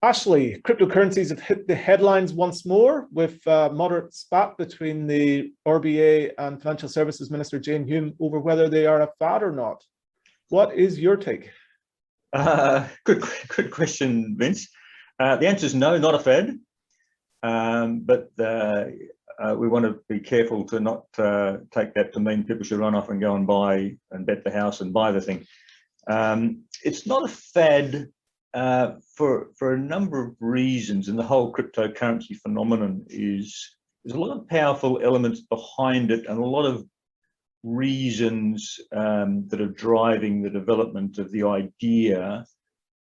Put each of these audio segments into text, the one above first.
Ashley, cryptocurrencies have hit the headlines once more with a moderate spat between the RBA and Financial Services Minister Jane Hume over whether they are a fad or not. What is your take? Good question, Vince. The answer is no, not a fad. But we want to be careful to not take that to mean people should run off and go and buy and bet the house and buy the thing. It's not a fad for a number of reasons, and the whole cryptocurrency phenomenon there's a lot of powerful elements behind it and a lot of reasons that are driving the development of the idea.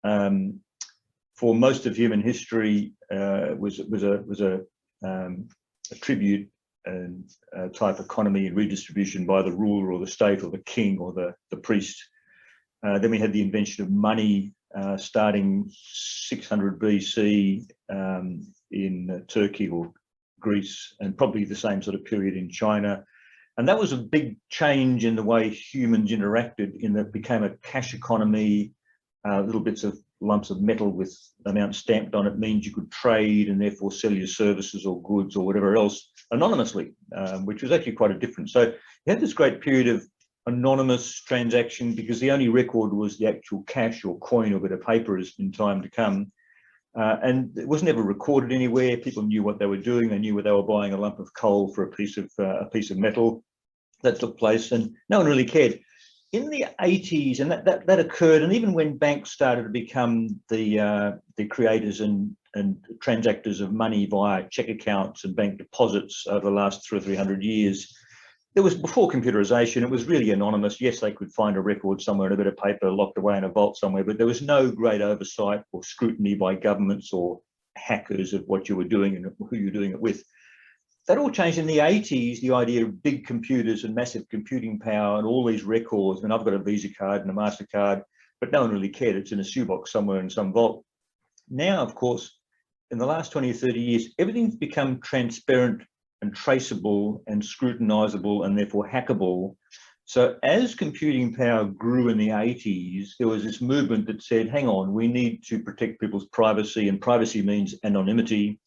For most of human history, was a tribute and type economy and redistribution by the ruler or the state or the king or the priest. Then we had the invention of money starting 600 BC in Turkey or Greece, and probably the same sort of period in China. And that was a big change in the way humans interacted, in that it became a cash economy. Little bits of lumps of metal with amounts stamped on it means you could trade and therefore sell your services or goods or whatever else anonymously, which was actually quite a difference. So you had this great period of anonymous transaction because the only record was the actual cash or coin or bit of paper as in time to come. And it was never recorded anywhere. People knew what they were doing. They knew where they were buying a lump of coal for a piece of metal. That took place, and no one really cared. In the 80s, and that occurred, and even when banks started to become the creators and transactors of money via check accounts and bank deposits over the last 200 or 300 years, there was, before computerization, it was really anonymous. Yes, they could find a record somewhere in a bit of paper locked away in a vault somewhere, but there was no great oversight or scrutiny by governments or hackers of what you were doing and who you were doing it with. That all changed in the 80s, the idea of big computers and massive computing power and all these records. And I've got a Visa card and a MasterCard, but no one really cared. It's in a shoebox somewhere in some vault. Now, of course, in the last 20 or 30 years, everything's become transparent and traceable and scrutinizable and therefore hackable. So as computing power grew in the 80s, there was this movement that said, hang on, we need to protect people's privacy, and privacy means anonymity,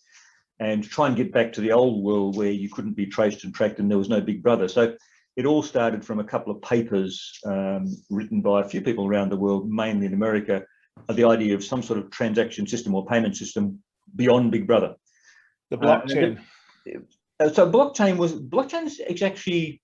and try and get back to the old world where you couldn't be traced and tracked and there was no big brother. So it all started from a couple of papers written by a few people around the world, mainly in America, of the idea of some sort of transaction system or payment system beyond Big Brother. The blockchain. So blockchain is actually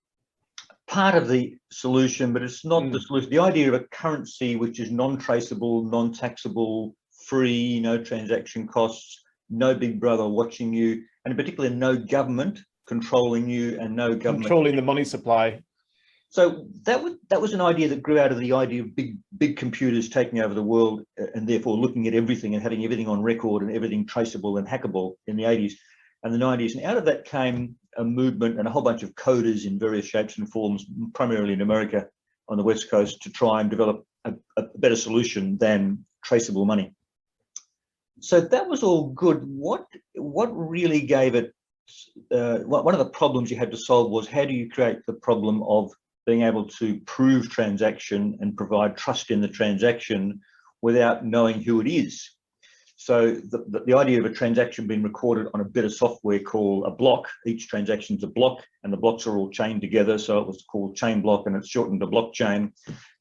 part of the solution, but it's not the solution. The idea of a currency which is non-traceable, non-taxable, free, no transaction costs, no big brother watching you, and in particular no government controlling you and no government controlling the money supply. So that was an idea that grew out of the idea of big computers taking over the world and therefore looking at everything and having everything on record and everything traceable and hackable in the 80s and the 90s. And out of that came a movement and a whole bunch of coders in various shapes and forms, primarily in America on the West Coast, to try and develop a better solution than traceable money. So that was all good. What really gave it, one of the problems you had to solve was, how do you create the problem of being able to prove transaction and provide trust in the transaction without knowing who it is? So the idea of a transaction being recorded on a bit of software called a block, each transaction is a block and the blocks are all chained together. So it was called chain block and it's shortened to blockchain.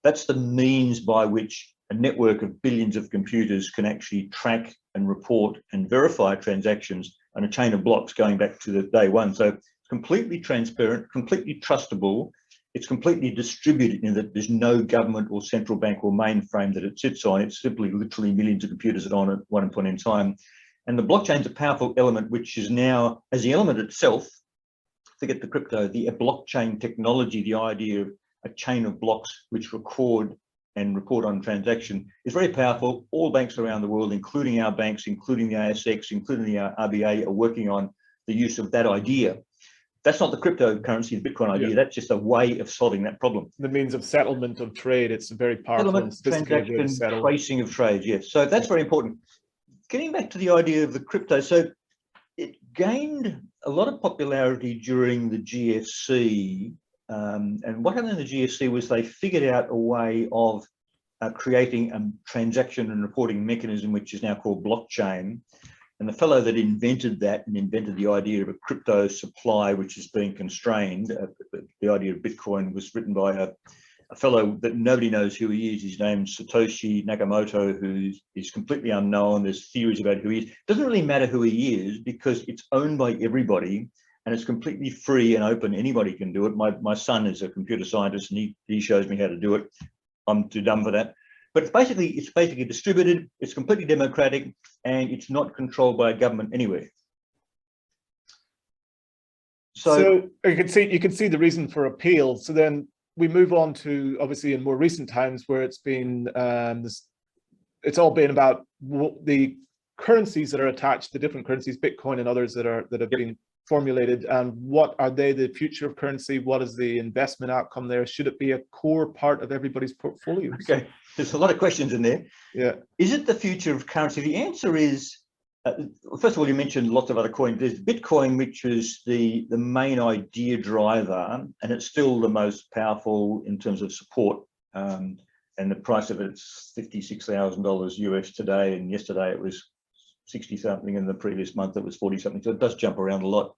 That's the means by which a network of billions of computers can actually track and report and verify transactions on a chain of blocks going back to the day one. So it's completely transparent, completely trustable. It's completely distributed in that there's no government or central bank or mainframe that it sits on. It's simply literally millions of computers that are on at one point in time. And the blockchain is a powerful element, which is now, as the element itself, forget the crypto, the blockchain technology, the idea of a chain of blocks which record and report on transaction, is very powerful. All banks around the world, including our banks, including the ASX, including the RBA, are working on the use of that idea. That's not the cryptocurrency, the Bitcoin idea. Yeah. That's just a way of solving that problem. The means of settlement of trade. It's a very powerful and sophisticated way to settle. Tracing of trade, yes. So that's very important. Getting back to the idea of the crypto, so it gained a lot of popularity during the GFC. And what happened in the GFC was they figured out a way of creating a transaction and reporting mechanism, which is now called blockchain. And the fellow that invented that and invented the idea of a crypto supply, which is being constrained, the idea of Bitcoin was written by a fellow that nobody knows who he is. His name's Satoshi Nakamoto, who is completely unknown. There's theories about who he is. It doesn't really matter who he is because it's owned by everybody and it's completely free and open. Anybody can do it. My son is a computer scientist and he shows me how to do it. I'm too dumb for that. But it's basically distributed, it's completely democratic, and it's not controlled by a government anywhere. So you can see the reason for appeal. So then we move on to, obviously, in more recent times where it's been it's all been about the currencies that are attached, the different currencies, Bitcoin and others that have been formulated, and what are they the future of currency? What is the investment outcome there? Should it be a core part of everybody's portfolio? Okay, there's a lot of questions in there. Yeah. Is it the future of currency? The answer is, first of all, you mentioned lots of other coins. There's Bitcoin, which is the main idea driver, and it's still the most powerful in terms of support. And the price of it's $56,000 US today, and yesterday it was 60 something, in the previous month it was 40 something, so it does jump around a lot.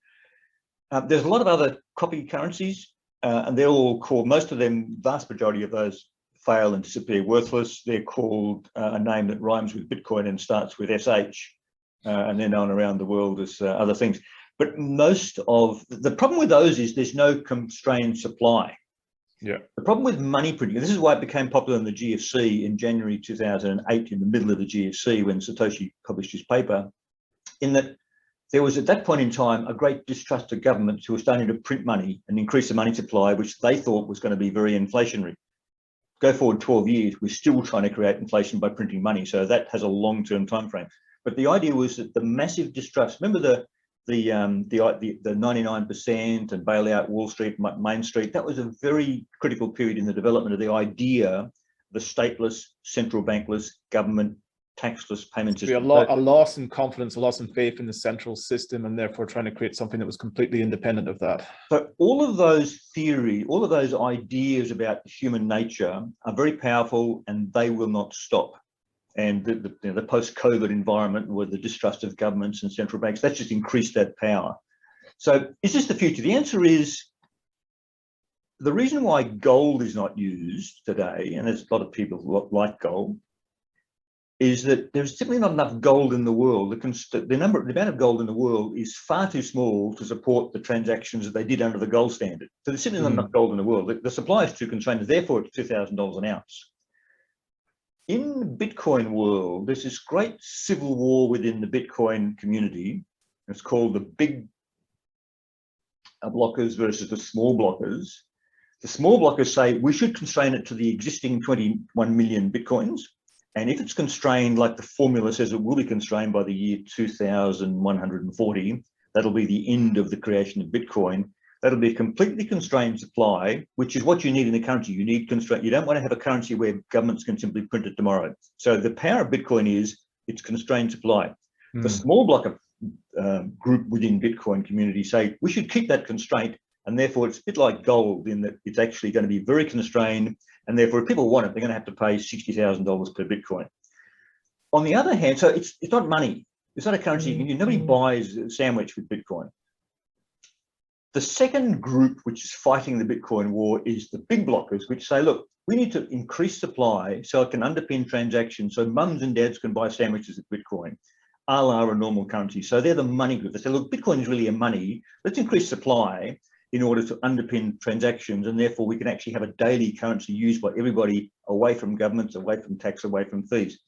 There's a lot of other copy currencies, and they're all called, most of them, vast majority of those fail and disappear worthless. They're called a name that rhymes with Bitcoin and starts with SH, and they're known around the world as other things. But most of the problem with those is there's no constrained supply. Yeah. The problem with money printing, this is why it became popular in the GFC in January 2008, in the middle of the GFC, when Satoshi published his paper, in that there was at that point in time a great distrust of governments who were starting to print money and increase the money supply, which they thought was going to be very inflationary. Go forward 12 years, we're still trying to create inflation by printing money. So that has a long-term time frame. But the idea was that the massive distrust, remember the 99% and bailout Wall Street, Main Street, that was a very critical period in the development of the idea, the stateless, central bankless, government, taxless payment system. A loss in confidence, a loss in faith in the central system, and therefore trying to create something that was completely independent of that. So all of those theories, all of those ideas about human nature are very powerful, and they will not stop. And the post-COVID environment with the distrust of governments and central banks, that's just increased that power. So is this the future? The answer is, the reason why gold is not used today, and there's a lot of people who like gold, is that there's simply not enough gold in the world. The amount of gold in the world is far too small to support the transactions that they did under the gold standard. So there's simply not enough gold in the world. The supply is too constrained, and therefore it's $2,000 an ounce. In the Bitcoin world, there's this great civil war within the Bitcoin community. It's called the big blockers versus the small blockers. The small blockers say we should constrain it to the existing 21 million Bitcoins. And if it's constrained, like the formula says it will be constrained by the year 2140, that'll be the end of the creation of Bitcoin. That'll be a completely constrained supply, which is what you need in the currency. You need constraint. You don't want to have a currency where governments can simply print it tomorrow. So the power of Bitcoin is its constrained supply. The small blocker group within Bitcoin community say we should keep that constraint, and therefore it's a bit like gold in that it's actually going to be very constrained, and therefore if people want it, they're going to have to pay $60,000 per Bitcoin. On the other hand, so it's not money. It's not a currency you can use. Nobody buys a sandwich with Bitcoin. The second group, which is fighting the Bitcoin war, is the big blockers, which say, look, we need to increase supply so it can underpin transactions, so mums and dads can buy sandwiches with Bitcoin, a la a normal currency. So they're the money group. They say, look, Bitcoin is really a money. Let's increase supply in order to underpin transactions, and therefore we can actually have a daily currency used by everybody, away from governments, away from tax, away from fees.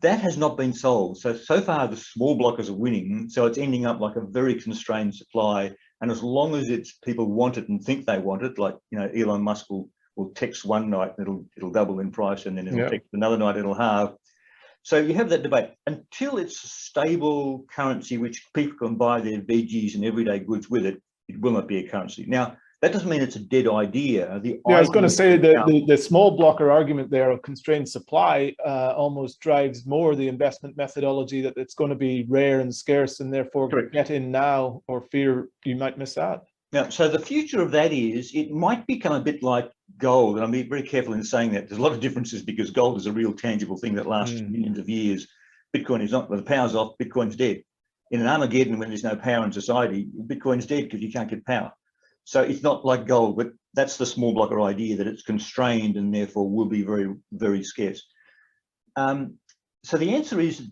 That has not been solved. So far the small blockers are winning. So it's ending up like a very constrained supply. And as long as it's people want it and think they want it, like, you know, Elon Musk will text one night and it'll double in price, and then it'll text another night, it'll halve. So you have that debate until it's a stable currency, which people can buy their veggies and everyday goods with it. It will not be a currency. Now, that doesn't mean it's a dead idea. I was going to say that the small blocker argument there of constrained supply almost drives more the investment methodology that it's going to be rare and scarce, and therefore get in now or fear you might miss out. Now, so the future of that is it might become a bit like gold, and I'm being very careful in saying that. There's a lot of differences because gold is a real tangible thing that lasts millions of years. Bitcoin is not. When the power's off, Bitcoin's dead. In an Armageddon, when there's no power in society, Bitcoin's dead because you can't get power. So it's not like gold, but that's the small blocker idea that it's constrained and therefore will be very, very scarce. So the answer is,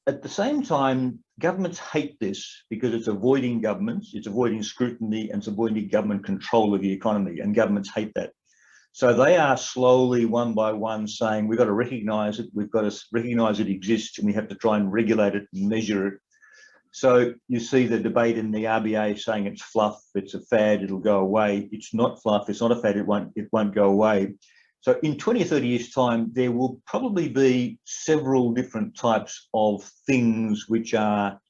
at the same time, governments hate this because it's avoiding governments, it's avoiding scrutiny, and it's avoiding government control of the economy, and governments hate that. So they are slowly, one by one, saying we've got to recognise it, we've got to recognise it exists, and we have to try and regulate it and measure it. So you see the debate in the RBA saying it's fluff, it's a fad, it'll go away. It's not fluff, it's not a fad, it won't go away. So in 20 or 30 years' time, there will probably be several different types of things which are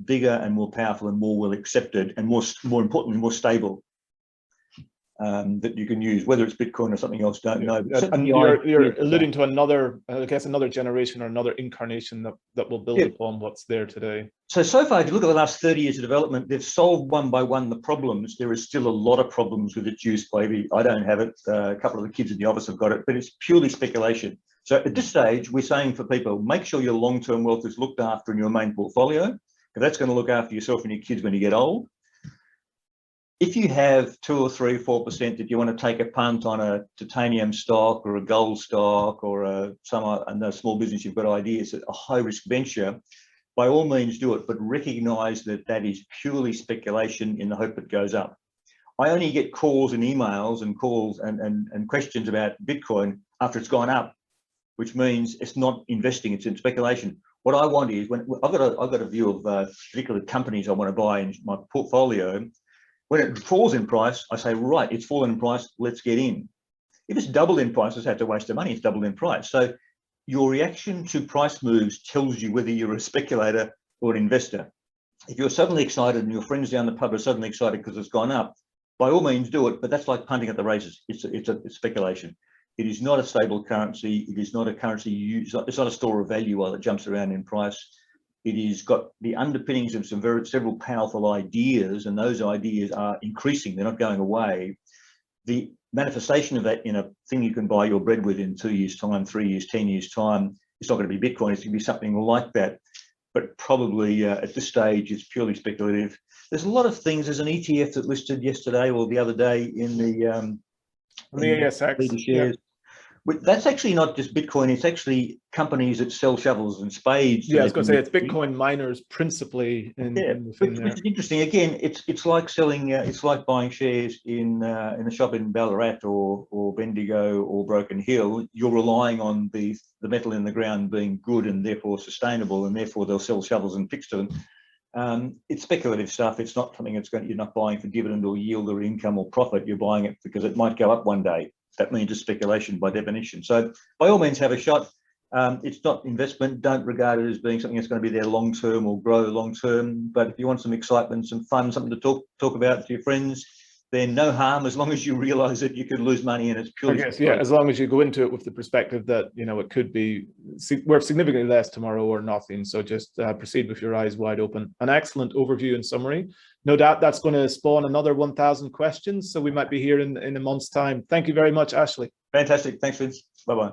bigger and more powerful and more well accepted and more importantly, more stable that you can use, whether it's Bitcoin or something else, don't know. And you're alluding to another, I guess, another generation or another incarnation that will build upon what's there today. So far, if you look at the last 30 years of development, they've solved one by one the problems. There is still a lot of problems with its use. Maybe I don't have it. A couple of the kids in the office have got it, but it's purely speculation. So at this stage, we're saying for people, make sure your long-term wealth is looked after in your main portfolio, because that's going to look after yourself and your kids when you get old. If you have 2 or 3, 4% that you want to take a punt on a titanium stock or a gold stock or a small business, you've got ideas, a high-risk venture, by all means do it, but recognise that that is purely speculation in the hope it goes up. I only get calls and emails and questions about Bitcoin after it's gone up, which means it's not investing, it's in speculation. What I want is, when I've got a view of particular companies I want to buy in my portfolio. When it falls in price, I say, right, it's fallen in price, let's get in. If it's doubled in price, it's had to waste of money, it's doubled in price. So your reaction to price moves tells you whether you're a speculator or an investor. If you're suddenly excited and your friends down the pub are suddenly excited because it's gone up, by all means do it, but that's like punting at the races. It's speculation. It is not a stable currency. It is not a currency used. It's not a store of value while it jumps around in price. It has got the underpinnings of several powerful ideas, and those ideas are increasing. They're not going away. The manifestation of that in a thing you can buy your bread with in 2 years' time, 3 years, 10 years' time, it's not going to be Bitcoin. It's going to be something like that. But probably at this stage, it's purely speculative. There's a lot of things. There's an ETF that listed yesterday or the other day in the ASX shares. But that's actually not just Bitcoin, it's actually companies that sell shovels and spades. Yeah, I was going to say it's Bitcoin miners principally. Which is interesting. Again, it's like selling, it's like buying shares in a shop in Ballarat or Bendigo or Broken Hill. You're relying on the metal in the ground being good and therefore sustainable, and therefore they'll sell shovels and picks to them. It's speculative stuff. It's not something you're not buying for dividend or yield or income or profit. You're buying it because it might go up one day. That means it's speculation by definition. So by all means, have a shot. It's not investment. Don't regard it as being something that's going to be there long term or grow long term. But if you want some excitement, some fun, something to talk about to your friends, then no harm, as long as you realise that you could lose money and it's purely. Yeah, as long as you go into it with the perspective that it could be worth significantly less tomorrow or nothing. So just proceed with your eyes wide open. An excellent overview and summary. No doubt that's going to spawn another 1,000 questions. So we might be here in a month's time. Thank you very much, Ashley. Fantastic. Thanks, Vince. Bye-bye.